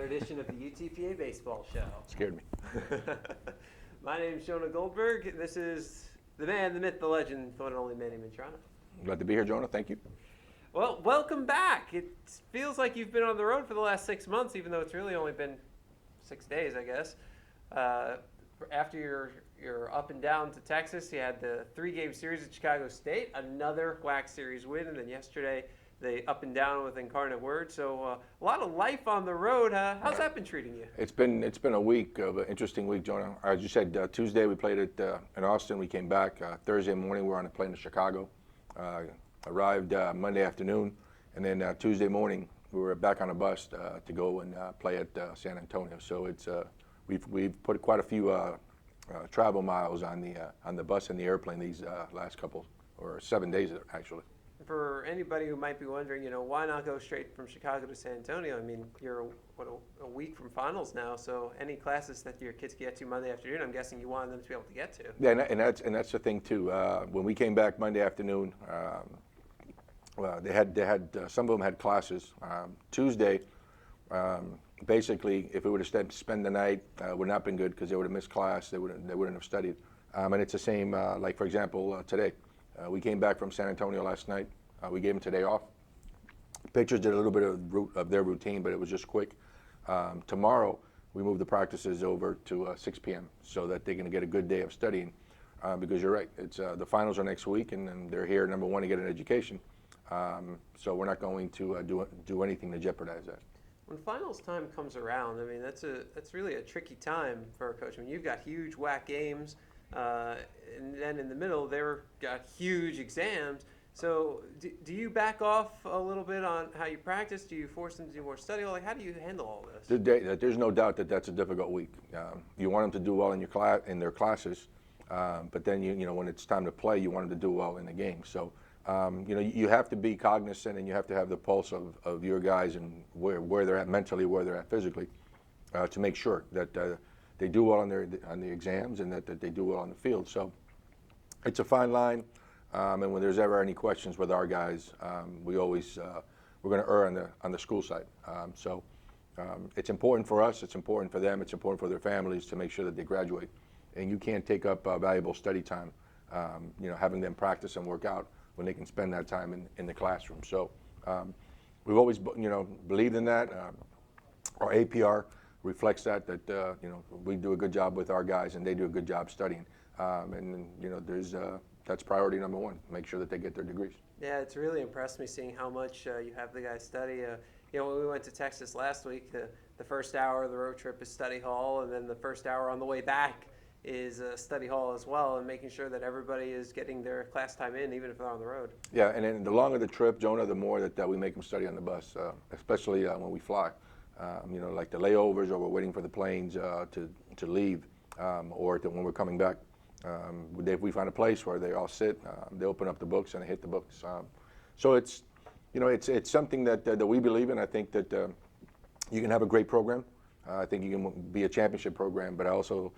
edition of the UTPA Baseball Show. Scared me. My name is Jonah Goldberg. This is the man, the myth, the legend, the one and only Manny Mantrana. Glad to be here, Jonah. Thank you. Well, welcome back. It feels like you've been on the road for the last 6 months, even though it's really only been 6 days, I guess. After your up and down to Texas, you had the 3-game series at Chicago State, another WAC series win, and then yesterday the up and down with Incarnate Word. So a lot of life on the road. How's that been treating you? It's been a week of an interesting week, Jonah. As you said, Tuesday we played in Austin. We came back Thursday morning. We were on a plane to Chicago. Arrived Monday afternoon, and then Tuesday morning we were back on a bus to go and play at San Antonio. So it's we've put quite a few travel miles on the bus and the airplane these last couple or 7 days actually. For anybody who might be wondering, why not go straight from Chicago to San Antonio? I mean, you're a week from finals now, so any classes that your kids get to Monday afternoon, I'm guessing you wanted them to be able to get to. Yeah, and that's the thing too. When we came back Monday afternoon, they had some of them had classes. Tuesday, basically, if we would have spent the night, would not been good because they would have missed class. They wouldn't have studied. And it's the same. Like for example, today. We came back from San Antonio last night. We gave them today off. Pitchers did a little bit of their routine, but it was just quick. Tomorrow, we move the practices over to 6 p.m. so that they're going to get a good day of studying. Because you're right, it's the finals are next week, and they're here, number one, to get an education. So we're not going to do anything to jeopardize that. When finals time comes around, I mean, that's really a tricky time for a coach. I mean, you've got huge WAC games. And then in the middle, they've got huge exams. So do you back off a little bit on how you practice? Do you force them to do more study? Like, how do you handle all this? There's no doubt that that's a difficult week. You want them to do well in their classes, but then when it's time to play, you want them to do well in the game. So you have to be cognizant, and you have to have the pulse of your guys and where they're at mentally, where they're at physically, to make sure that they do well on the exams and that they do well on the field. So it's a fine line, and when there's ever any questions with our guys, we're going to err on the school side. So it's important for us, it's important for them, it's important for their families to make sure that they graduate. And you can't take up valuable study time, having them practice and work out when they can spend that time in the classroom. So we've always believed in that. Our APR reflects that we do a good job with our guys and they do a good job studying, and that's priority number one. Make sure that they get their degrees. Yeah, it's really impressed me seeing how much you have the guys study. When we went to Texas last week, the first hour of the road trip is study hall, and then the first hour on the way back is study hall as well, and making sure that everybody is getting their class time in, even if they're on the road. Yeah, and then the longer the trip, Jonah, the more that we make them study on the bus, especially when we fly. Like the layovers, or we're waiting for the planes to leave, or when we're coming back. If we find a place where they all sit, they open up the books and they hit the books. So it's something that we believe in. I think that you can have a great program. I think you can be a championship program, but I also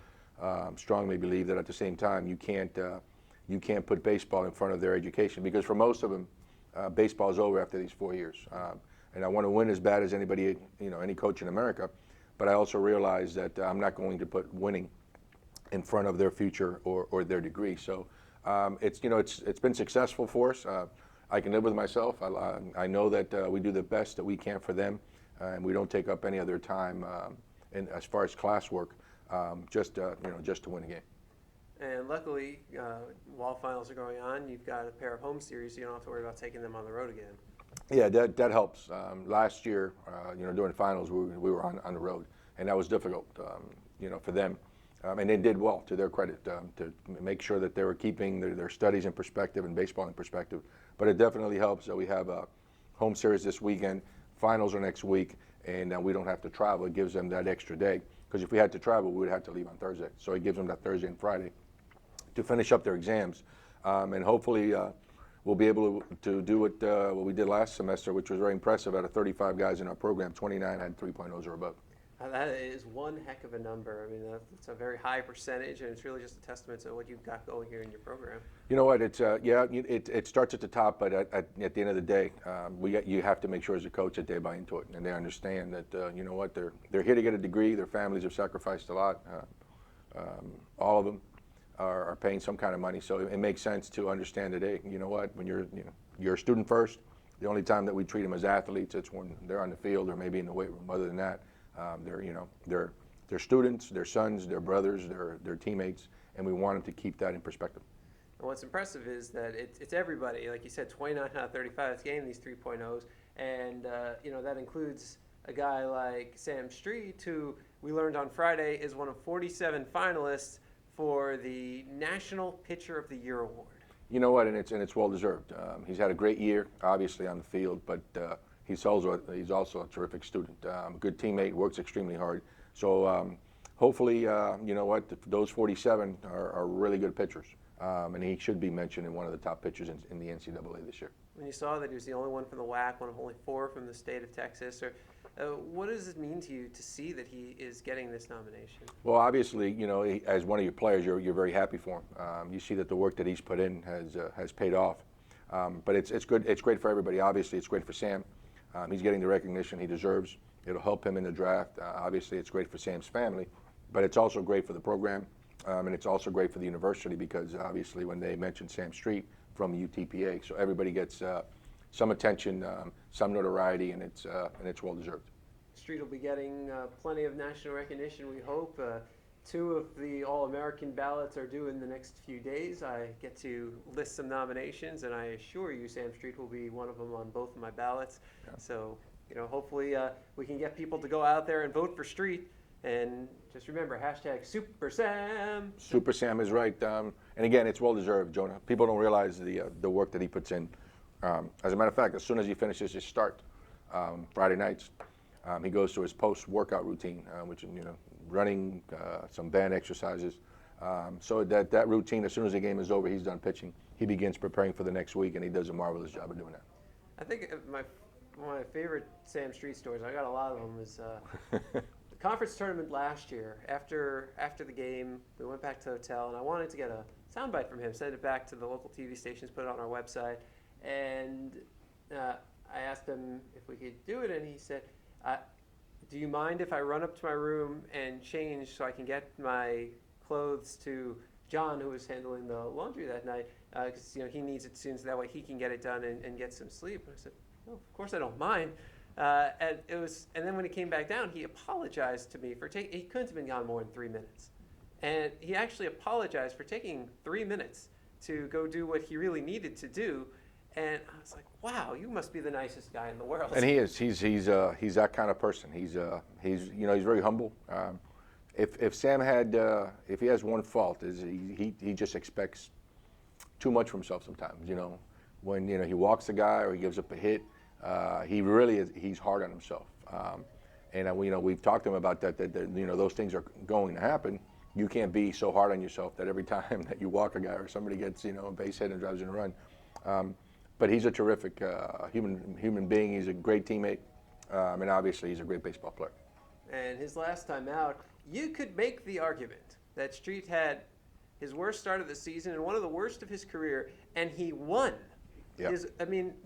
strongly believe that at the same time you can't put baseball in front of their education, because for most of them, baseball is over after these 4 years. And I want to win as bad as anybody, any coach in America, but I also realize that I'm not going to put winning in front of their future or their degree. So it's been successful for us. I can live with myself. I know that we do the best that we can for them, and we don't take up any other time as far as classwork, just to win a game. And luckily, while finals are going on, you've got a pair of home series, so you don't have to worry about taking them on the road again. Yeah, that helps. Last year, during finals, we were on the road, and that was difficult, for them. And they did well, to their credit, to make sure that they were keeping their studies in perspective and baseball in perspective. But it definitely helps that we have a home series this weekend, finals are next week, and we don't have to travel. It gives them that extra day, because if we had to travel, we would have to leave on Thursday. So it gives them that Thursday and Friday to finish up their exams, and hopefully we'll be able to do what we did last semester, which was very impressive. Out of 35 guys in our program, 29 had 3.0s or above. That is one heck of a number. I mean, that's a very high percentage, and it's really just a testament to what you've got going here in your program. You know what? It's it starts at the top, but at the end of the day, you have to make sure as a coach that they buy into it and they understand that you know what, they're here to get a degree. Their families have sacrificed a lot. All of them are paying some kind of money, so it makes sense to understand that, hey, you know what, when you're a student first. The only time that we treat them as athletes, it's when they're on the field or maybe in the weight room. Other than that, they're students, they're sons, they're brothers, they're teammates, and we want them to keep that in perspective. And what's impressive is that it's everybody. Like you said, 29 out of 35 is getting these 3.0s, and that includes a guy like Sam Street, who we learned on Friday is one of 47 finalists for the National Pitcher of the Year award. You know what, and it's well deserved. He's had a great year, obviously on the field, but he's also a terrific student, a good teammate, works extremely hard. So hopefully, you know what, those 47 are really good pitchers, and he should be mentioned in one of the top pitchers in the NCAA this year. When you saw that he was the only one from the WAC, one of only 4 from the state of Texas, what does it mean to you to see that he is getting this nomination? Well, obviously, as one of your players, you're very happy for him. You see that the work that he's put in has paid off. But it's good. It's great for everybody. Obviously, it's great for Sam. He's getting the recognition he deserves. It'll help him in the draft. Obviously, it's great for Sam's family, but it's also great for the program, and it's also great for the university because obviously when they mention Sam Street from UTPA, so everybody gets some attention, some notoriety, and it's well deserved. Street will be getting plenty of national recognition, we hope. 2 of the All-American ballots are due in the next few days. I get to list some nominations, and I assure you Sam Street will be one of them on both of my ballots. Yeah. So, hopefully we can get people to go out there and vote for Street. And just remember, hashtag Super Sam. Super Sam is right. And again, it's well deserved, Jonah. People don't realize the work that he puts in. As a matter of fact, as soon as he finishes his start Friday nights, he goes to his post-workout routine, which is running, some band exercises. So that routine, as soon as the game is over, he's done pitching. He begins preparing for the next week, and he does a marvelous job of doing that. I think one of my favorite Sam Street stories, I got a lot of them, is the conference tournament last year. After the game, we went back to the hotel, and I wanted to get a soundbite from him, send it back to the local TV stations, put it on our website. And I asked him if we could do it, and he said, do you mind if I run up to my room and change so I can get my clothes to John, who was handling the laundry that night, because he needs it soon, so that way he can get it done and get some sleep. And I said, "Oh, of course I don't mind." And then when he came back down, he apologized to me for taking. He couldn't have been gone more than 3 minutes, and he actually apologized for taking 3 minutes to go do what he really needed to do. And I was like, "Wow, you must be the nicest guy in the world." And he is. He's that kind of person. He's very humble. If Sam had, if he has one fault, is he just expects too much from himself sometimes. When he walks a guy or he gives up a hit, he really is. He's hard on himself. And we've talked to him about that. That those things are going to happen. You can't be so hard on yourself that every time that you walk a guy or somebody gets a base hit and drives in a run. But he's a terrific human being. He's a great teammate, and obviously he's a great baseball player. And his last time out, you could make the argument that Street had his worst start of the season and one of the worst of his career, and he won. Yep.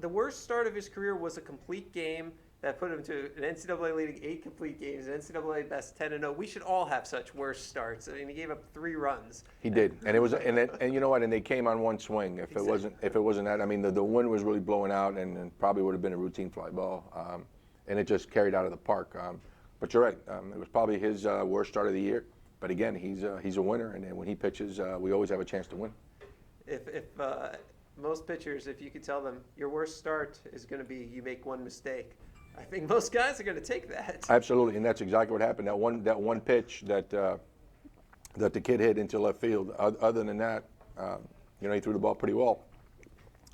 The worst start of his career was a complete game that put him to an NCAA leading 8 complete games, an NCAA best 10-0. We should all have such worst starts. I mean, he gave up 3 runs. He did, and it was, and you know what? And they came on one swing. If it wasn't that, I mean, the wind was really blowing out, and probably would have been a routine fly ball, and it just carried out of the park. But you're right. It was probably his worst start of the year. But again, he's a winner, and when he pitches, we always have a chance to win. If most pitchers, if you could tell them your worst start is going to be you make one mistake, I think most guys are going to take that. Absolutely, and that's exactly what happened. That one pitch that the kid hit into left field. Other than that, he threw the ball pretty well.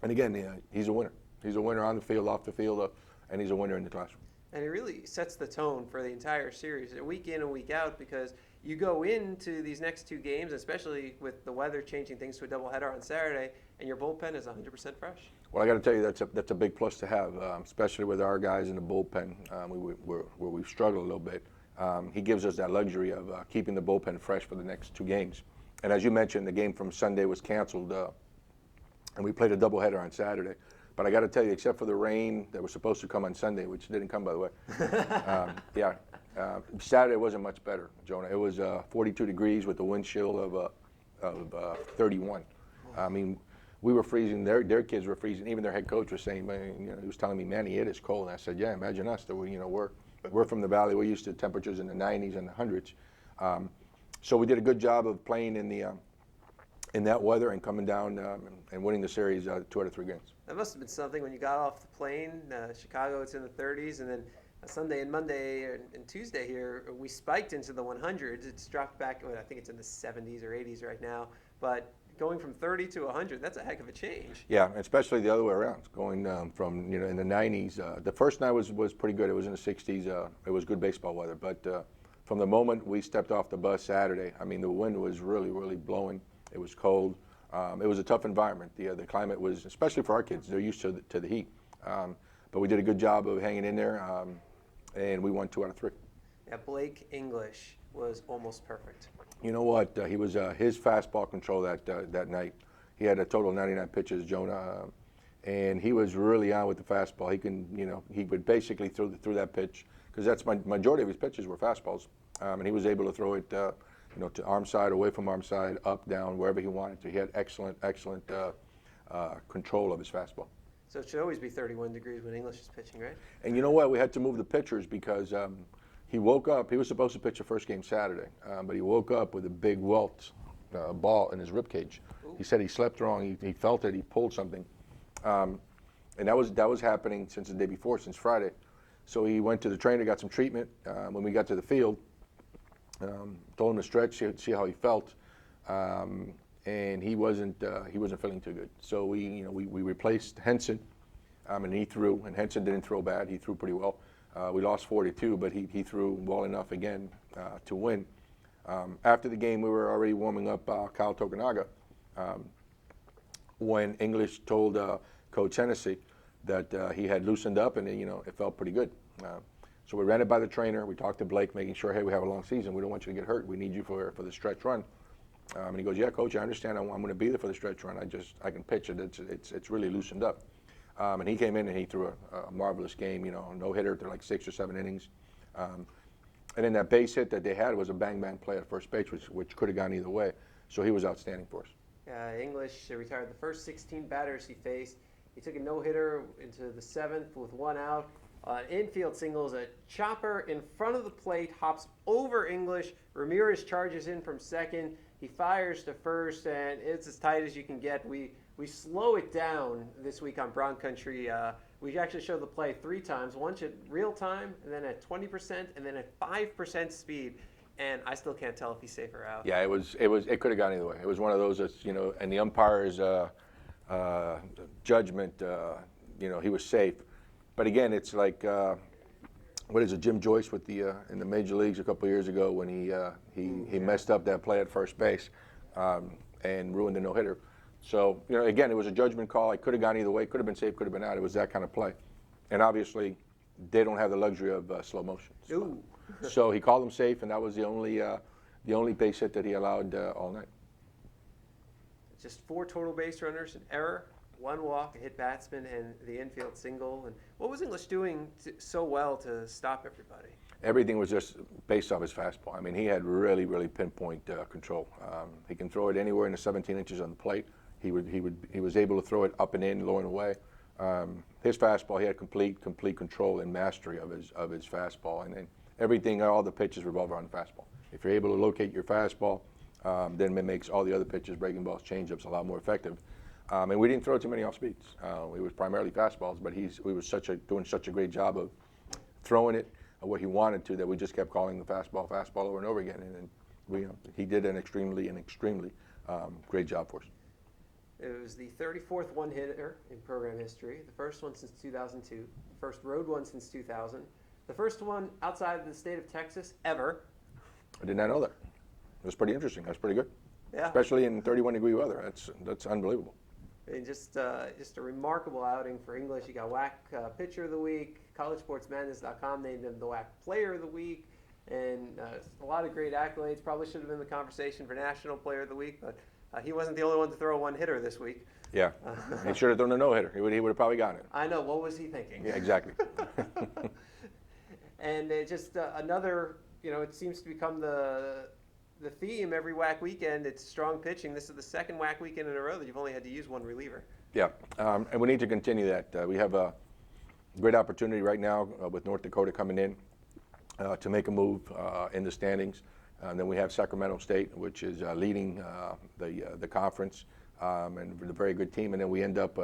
And again, he's a winner. He's a winner on the field, off the field, and he's a winner in the classroom. And he really sets the tone for the entire series, week in and week out, because you go into these next 2 games, especially with the weather changing things to a doubleheader on Saturday, and your bullpen is 100% fresh. Well, I got to tell you, that's a big plus to have, especially with our guys in the bullpen, where we've struggled a little bit. he gives us that luxury of keeping the bullpen fresh for the next 2 games. And as you mentioned, the game from Sunday was canceled, and we played a doubleheader on Saturday. But I got to tell you, except for the rain that was supposed to come on Sunday, which didn't come, by the way, Saturday wasn't much better, Jonah. It was 42 degrees with a wind chill of 31. I mean, we were freezing. Their kids were freezing. Even their head coach was saying, man, he was telling me, Manny, it is cold. And I said, yeah, imagine us. That we're from the valley. We're used to temperatures in the 90s and the hundreds. So we did a good job of playing in that weather and coming down and winning the series 2 out of 3 games. That must have been something when you got off the plane. Chicago, it's in the 30s, and then Sunday and Monday and Tuesday here, we spiked into the 100s. It's dropped back. Well, I think it's in the 70s or 80s right now. But going from 30 to 100, that's a heck of a change. Yeah, especially the other way around. Going from in the 90s. The first night was pretty good. It was in the 60s. It was good baseball weather. But from the moment we stepped off the bus Saturday, I mean, the wind was really, really blowing. It was cold. It was a tough environment. The climate was, especially for our kids, they're used to the heat. But we did a good job of hanging in there, and we won 2 out of 3. Yeah, Blake English was almost perfect. You know what? He was his fastball control that night. He had a total of 99 pitches, Jonah, and he was really on with the fastball. He would basically throw that pitch, because that's majority of his pitches were fastballs, and he was able to throw it, to arm side, away from arm side, up, down, wherever he wanted to. He had excellent control of his fastball. So it should always be 31 degrees when English is pitching, right? And you know what? We had to move the pitchers because he woke up. He was supposed to pitch the first game Saturday, but he woke up with a big welt ball in his rib cage. Ooh. He said he slept wrong. He felt it. He pulled something, and that was happening since the day before, since Friday. So he went to the trainer, got some treatment. When we got to the field, told him to stretch, see how he felt, and he wasn't feeling too good. So we replaced Henson, and he threw. And Henson didn't throw bad. He threw pretty well. We lost 4-2, but he threw well enough again to win. After the game, we were already warming up Kyle Tokunaga when English told Coach Hennessy that he had loosened up, and it felt pretty good. So we ran it by the trainer. We talked to Blake, making sure, hey, we have a long season. We don't want you to get hurt. We need you for the stretch run. And he goes, yeah, Coach, I understand. I'm going to be there for the stretch run. I can pitch it. It's really loosened up. And he came in and he threw a marvelous game. No hitter through like 6 or 7 innings. And then that base hit that they had was a bang play at first base, which could have gone either way. So he was outstanding for us. English retired the first 16 batters he faced. He took a no-hitter into the 7th with 1 out. Infield singles, a chopper in front of the plate, hops over English. Ramirez charges in from second. He fires to first, and it's as tight as you can get. We slow it down this week on Bronc Country. We actually show the play 3 times, once at real time, and then at 20%, and then at 5% speed. And I still can't tell if he's safe or out. Yeah, it could have gone either way. It was one of those that's, and the umpire's judgment, he was safe. But again, it's like, what is it, Jim Joyce with in the major leagues a couple of years ago when he messed up that play at first base and ruined the no-hitter. So, again, it was a judgment call. It could have gone either way. Could have been safe, could have been out. It was that kind of play. And obviously, they don't have the luxury of slow motion. So he called him safe, and that was the only base hit that he allowed all night. Just 4 total base runners, an error, 1 walk, a hit batsman, and the infield single. And what was English doing so well to stop everybody? Everything was just based off his fastball. I mean, he had really, really pinpoint control. He can throw it anywhere in the 17 inches on the plate. He was able to throw it up and in, low and away. His fastball, he had complete control and mastery of his fastball, and then everything, all the pitches revolve around the fastball. If you're able to locate your fastball, then it makes all the other pitches, breaking balls, changeups, a lot more effective. And we didn't throw too many off speeds. It was primarily fastballs, but he was doing such a great job of throwing it where he wanted to that we just kept calling the fastball over and over again. And he did an extremely great job for us. It was the 34th one-hitter in program history, the first one since 2002, the first road one since 2000, the first one outside the state of Texas ever. I did not know that. It was pretty interesting. That's pretty good. Yeah. Especially in 31-degree weather. That's unbelievable. And just a remarkable outing for English. He got WAC Pitcher of the Week. CollegeSportsMadness.com named him the WAC Player of the Week. and a lot of great accolades. Probably should have been in the conversation for National Player of the Week, but he wasn't the only one to throw a one-hitter this week. Yeah, he should have thrown a no-hitter. He would have probably gotten it. I know. What was he thinking? Yeah, exactly. And it just another, it seems to become the theme every WAC weekend. It's strong pitching. This is the second WAC weekend in a row that you've only had to use one reliever. Yeah, and we need to continue that. We have a great opportunity right now with North Dakota coming in to make a move in the standings. And then we have Sacramento State, which is leading the conference, and with a very good team. And then we end up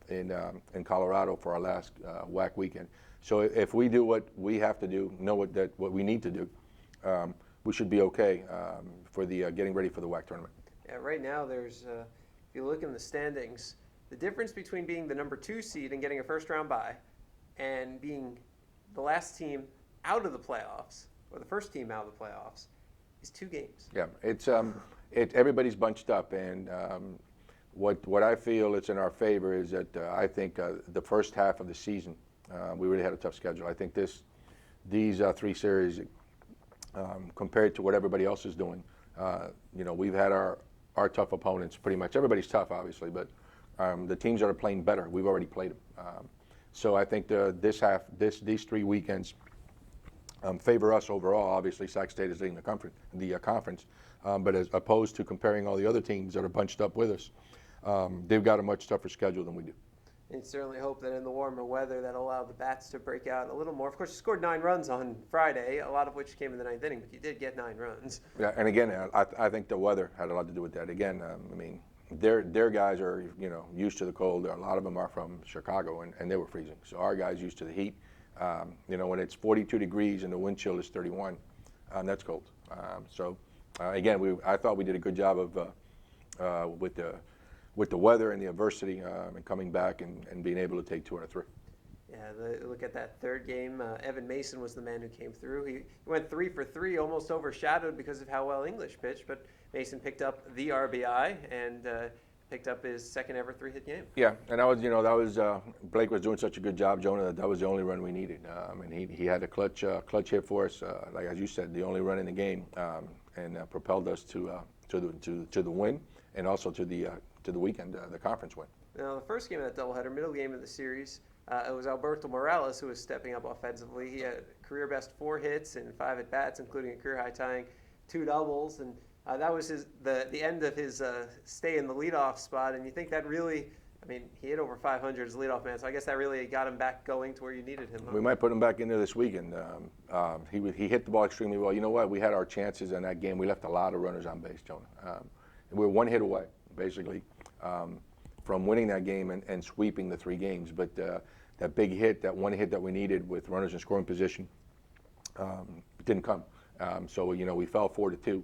in Colorado for our last WAC weekend. So if we do what we have to do, know what we need to do, we should be okay for the getting ready for the WAC tournament. Yeah, right now there's, if you look in the standings, the difference between being the number 2 seed and getting a first-round bye and being the last team out of the playoffs, or the first team out of the playoffs, is 2 games. Yeah, it's everybody's bunched up, and what I feel it's in our favor is that I think the first half of the season we really had a tough schedule. I think these 3 series compared to what everybody else is doing, we've had our tough opponents. Pretty much everybody's tough, obviously, but the teams that are playing better, we've already played them. So I think these 3 weekends favor us overall. Obviously, Sac State is leading the conference, but as opposed to comparing all the other teams that are bunched up with us, they've got a much tougher schedule than we do. And certainly hope that in the warmer weather that'll allow the bats to break out a little more. Of course, you scored 9 runs on Friday, a lot of which came in the 9th inning, but you did get 9 runs. Yeah, and again, I think the weather had a lot to do with that. Again, I mean, their guys are used to the cold. A lot of them are from Chicago, and they were freezing. So our guys used to the heat. When it's 42 degrees and the wind chill is 31, that's cold. Again, I thought we did a good job of with the weather and the adversity and coming back and being able to take 2 out of 3. Yeah, look at that 3rd game. Evan Mason was the man who came through. He went 3 for 3, almost overshadowed because of how well English pitched, but Mason picked up the RBI and picked up his 2nd ever 3-hit game. Yeah, and that was Blake was doing such a good job, Jonah, that was the only run we needed. And he had a clutch hit for us, like as you said, the only run in the game, and propelled us to the win and also to the weekend, the conference win. Now, the first game of that doubleheader, middle game of the series, it was Alberto Morales who was stepping up offensively. He had career best 4 hits and 5 at bats, including a career high tying 2 doubles, and that was the end of his stay in the leadoff spot. And you think that really, he hit over 500 as a leadoff man, so I guess that really got him back going to where you needed him. We might put him back in there this weekend. He hit the ball extremely well. You know what? We had our chances in that game. We left a lot of runners on base, Jonah. We were 1 hit away, basically, from winning that game and sweeping the 3 games. But that big hit, that 1 hit that we needed with runners in scoring position, didn't come. So we fell 4-2.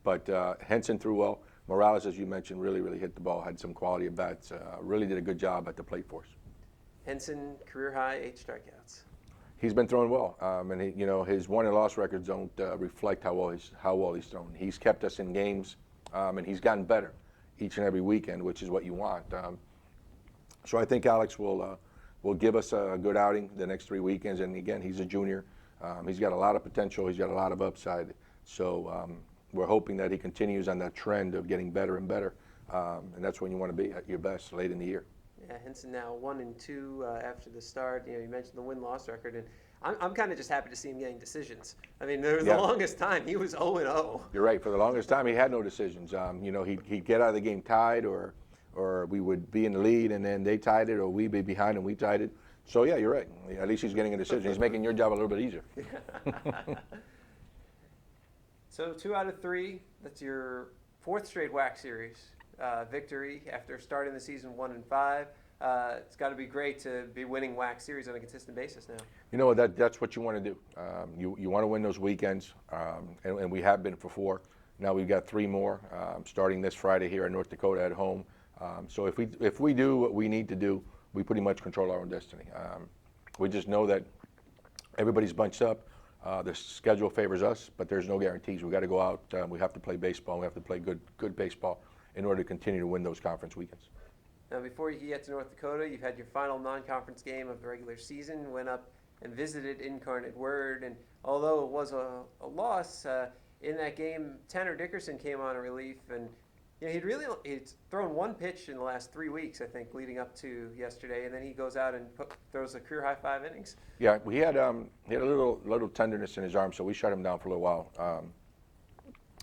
But Henson threw well. Morales, as you mentioned, really hit the ball, had some quality at bats, really did a good job at the plate for us. Henson, career high 8 strikeouts. He's been throwing well, and his won and loss records don't reflect how well he's thrown. He's kept us in games, and he's gotten better each and every weekend, which is what you want. So I think Alex will give us a good outing the next 3 weekends. And again, he's a junior. He's got a lot of potential. He's got a lot of upside. So we're hoping that he continues on that trend of getting better and better. And that's when you want to be at your best late in the year. Yeah, Henson now 1-2 after the start. You mentioned the win-loss record, and I'm kind of just happy to see him getting decisions. There was the longest time he was 0-0. You're right. For the longest time, he had no decisions. He'd get out of the game tied, or we would be in the lead, and then they tied it, or we'd be behind and we tied it. So yeah, you're right. At least he's getting a decision. He's making your job a little bit easier. So 2 out of 3. That's your 4th straight WAC series victory after starting the season 1-5. It's got to be great to be winning WAC series on a consistent basis now. You know, that's what you want to do. You want to win those weekends, and we have been for 4. Now we've got 3 more starting this Friday here in North Dakota at home. So if we do what we need to do, we pretty much control our own destiny. We just know that everybody's bunched up. The schedule favors us, but there's no guarantees. We got to go out. We have to play baseball. We have to play good baseball in order to continue to win those conference weekends. Now, before you get to North Dakota, you've had your final non-conference game of the regular season. Went up and visited Incarnate Word. And although it was a loss in that game, Tanner Dickerson came on in relief, and he'd thrown one pitch in the last 3 weeks, I think, leading up to yesterday, and then he goes out and throws a career high 5 innings. Yeah, he had a little tenderness in his arm, so we shut him down for a little while.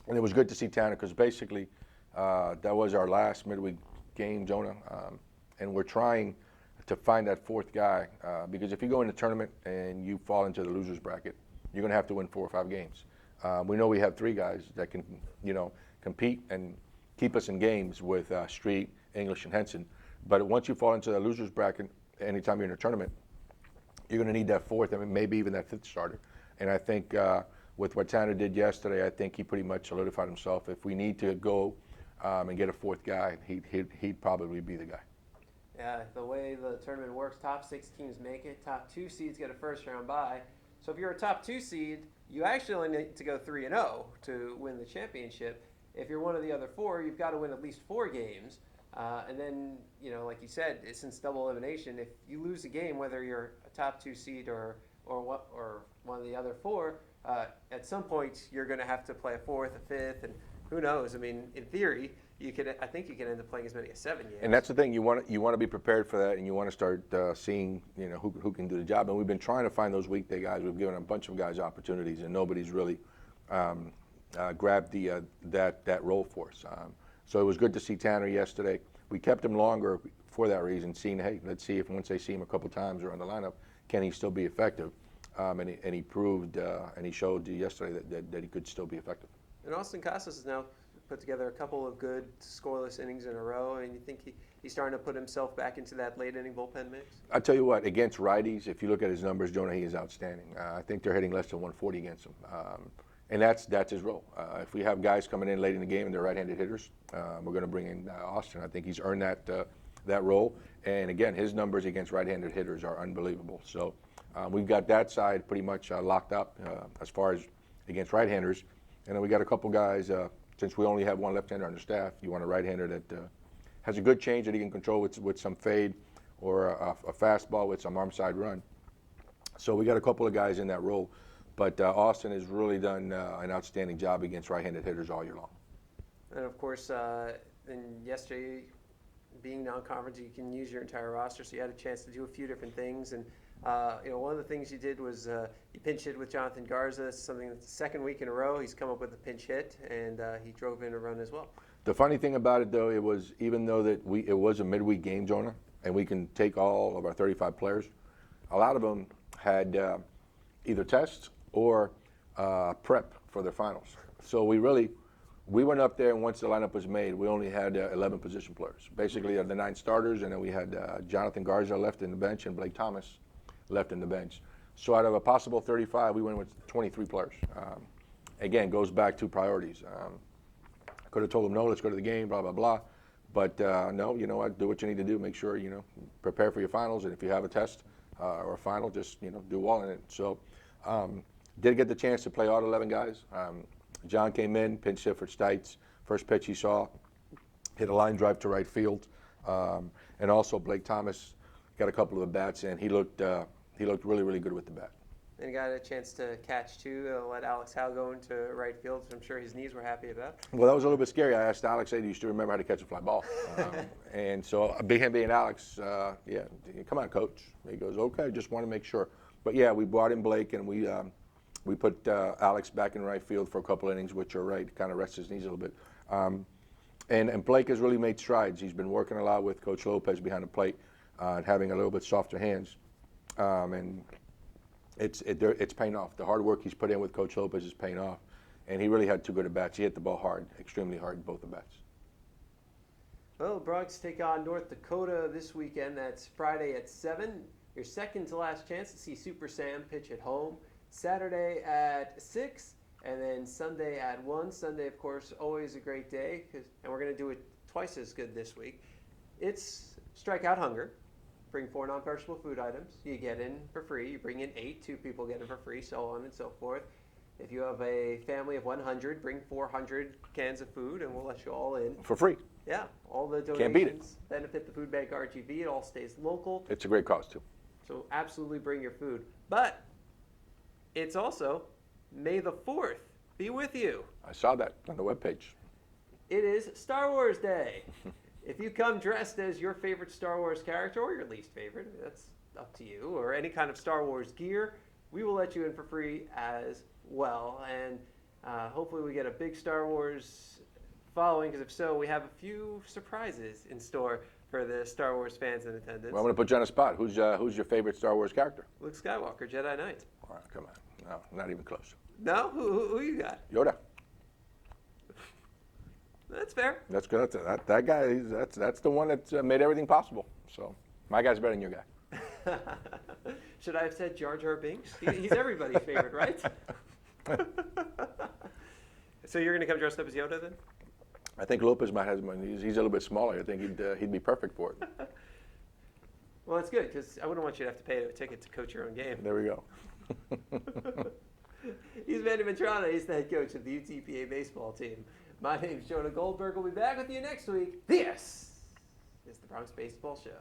And it was good to see Tanner because basically that was our last midweek game, Jonah, and we're trying to find that fourth guy because if you go in the tournament and you fall into the losers bracket, you're going to have to win 4 or 5 games. We know we have 3 guys that can, compete and keep us in games with Street, English, and Henson. But once you fall into the losers bracket, anytime you're in a tournament, you're going to need that fourth, and maybe even that 5th starter. And I think with what Tanner did yesterday, I think he pretty much solidified himself. If we need to go and get a 4th guy, he'd probably be the guy. Yeah, the way the tournament works, top 6 teams make it. Top 2 seeds get a first-round bye. So if you're a top 2 seed, you actually only need to go 3-0 to win the championship. If you're one of the other 4, you've got to win at least 4 games. And then, like you said, since double elimination, if you lose a game, whether you're a top 2 seed or one of the other 4, at some point you're going to have to play a 4th, a 5th, and who knows? I mean, in theory, I think you can end up playing as many as 7 games. And that's the thing, you want to be prepared for that, and you want to start seeing who can do the job. And we've been trying to find those weekday guys. We've given a bunch of guys opportunities, and nobody's really grabbed that role for us. So it was good to see Tanner yesterday. We kept him longer for that reason, seeing, hey, let's see if once they see him a couple times around the lineup, can he still be effective? And he proved and he showed yesterday that he could still be effective. And Austin Casas has now put together a couple of good scoreless innings in a row, and you think he's starting to put himself back into that late inning bullpen mix? I tell you what, against righties, if you look at his numbers, Jonah, he is outstanding. I think they're hitting less than 140 against him. And that's his role. If we have guys coming in late in the game and they're right-handed hitters, we're going to bring in Austin. I think he's earned that role. And again, his numbers against right-handed hitters are unbelievable. So we've got that side pretty much locked up as far as against right-handers. And then we got a couple guys, since we only have one left-hander on the staff, you want a right-hander that has a good change that he can control with some fade or a fastball with some arm side run. So we got a couple of guys in that role. But Austin has really done an outstanding job against right-handed hitters all year long. And of course, yesterday, being non-conference, you can use your entire roster, so you had a chance to do a few different things. And one of the things you did was you pinch hit with Jonathan Garza, something that's the 2nd week in a row he's come up with a pinch hit, and he drove in a run as well. The funny thing about it, though, it was even though it was a midweek game, Jonah, and we can take all of our 35 players, a lot of them had either tests or prep for their finals. So we went up there, and once the lineup was made, we only had 11 position players. Basically, the 9 starters, and then we had Jonathan Garza left in the bench and Blake Thomas left in the bench. So out of a possible 35, we went with 23 players. Again, goes back to priorities. Could have told them, no, let's go to the game, blah, blah, blah. But no, you know what, do what you need to do. Make sure, prepare for your finals. And if you have a test or a final, just, do well in it. So did get the chance to play all 11 guys. John came in, pinch hit for Stites. First pitch he saw, hit a line drive to right field. And also Blake Thomas got a couple of at-bats, and he looked really, really good with the bat. And he got a chance to catch, too, let Alex Howe go into right field, which I'm sure his knees were happy about. Well, that was a little bit scary. I asked Alex, hey, do you still remember how to catch a fly ball? And so him being Alex, yeah, come on, coach. He goes, okay, just want to make sure. But, yeah, we brought in Blake, and we put Alex back in right field for a couple innings, which are right, kind of rest his knees a little bit. And Blake has really made strides. He's been working a lot with Coach Lopez behind the plate and having a little bit softer hands. And it's paying off. The hard work he's put in with Coach Lopez is paying off. And he really had 2 good at-bats. He hit the ball hard, extremely hard, both at-bats. Well, Bronx take on North Dakota this weekend. That's Friday at 7. Your second to last chance to see Super Sam pitch at home. Saturday at 6, and then Sunday at 1. Sunday, of course, always a great day, and we're going to do it twice as good this week. It's Strikeout Hunger. Bring 4 non-perishable food items. You get in for free. You bring in 8, 2 people get in for free, so on and so forth. If you have a family of 100, bring 400 cans of food, and we'll let you all in. For free. Yeah, all the Can't beat it. donations benefit the Food Bank RGV. It all stays local. It's a great cause, too. So absolutely bring your food. But it's also May the 4th be with you. I saw that on the webpage. It is Star Wars Day. If you come dressed as your favorite Star Wars character or your least favorite, that's up to you, or any kind of Star Wars gear, we will let you in for free as well. And hopefully we get a big Star Wars following, because if so, we have a few surprises in store for the Star Wars fans in attendance. Well, I'm going to put you on the spot. Who's your favorite Star Wars character? Luke Skywalker, Jedi Knight. All right, come on. No, not even close. No? Who you got? Yoda. That's fair. That's good. That guy, that's the one that made everything possible. So my guy's better than your guy. Should I have said Jar Jar Binks? He's everybody's favorite, right? So you're going to come dressed up as Yoda then? I think Lopez might have. He's a little bit smaller. I think he'd be perfect for it. Well, it's good, because I wouldn't want you to have to pay a ticket to coach your own game. There we go. He's Manny Mantrana. He's the head coach of the UTPA baseball team. My name's Jonah Goldberg. We'll be back with you next week. This is the Bronx Baseball Show.